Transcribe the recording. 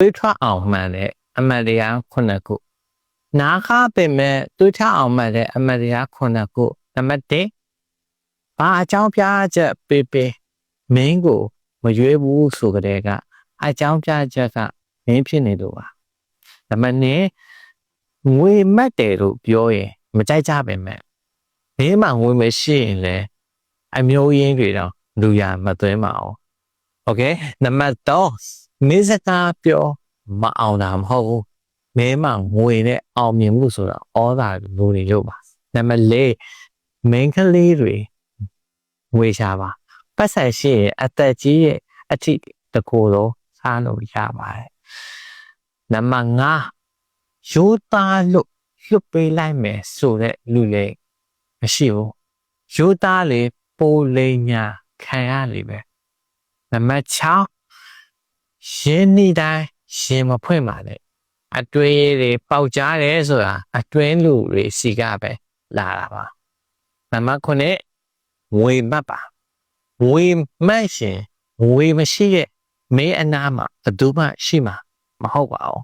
တွေးထွက်အောင်မှန်တဲ့အမှတ်တရား9ခုနာခပင်မဲ့တွေးထွက်အောင်မှန်တဲ့အမှတ်တရား9ခုနံပါတ်1ဘာအကြောင်းပြချက်ပေးမင်းကိုမရွေးဘူးဆိုကြတဲ့ကအကြောင်းပြချက်ကမင်းဖြစ်နေလို့ပါနံပါတ်2ငွေမတ်တယ်လို့ပြောရင်မကြိုက်ကြပါနဲ့မင်းမှငွေမရှိရင်လည်းအမျိုးရင်းတွေတော့လူရမသွင်းပါအောင်โอเคနံပါတ်3မင်းစကားပြောမအောင်တာမဟုတ်ဘူးမင်းမှငွေနဲ့အောင်မြင်မှုဆိုတာဩဇာလူတွေလို့ပါနံပါတ်4မင်းကလေးတွေငွေရှာပါပတ်ဆက်ရှိရင်အသက်ကြီးရဲ့အထိတကူတော့စားလို့ရပါတယ်နံပါတ်5ရိုးသားလို့လွတ်ပေးလိုက်မယ်ဆိုတဲ့လူတွေမရှိဘူးရိုးသားလေပိုလိန်ညာခံရလိမ့်မယ်နံပါတ်6ရင်းနှီးတိုင်းရင်မဖွင့်ပါနဲ့အတွင်းတွေပေါက်ကြားတယ်ဆိုတာအတွင်းလူတွေစီကပဲလာတာပါနံပါတ်9ငွေမတ်ပါငွေမတ်ရှင်ငွေမရှိရဲ့မင်းအနာမှာဘယ်သူမှရှိမှာမဟုတ်ပါဘူး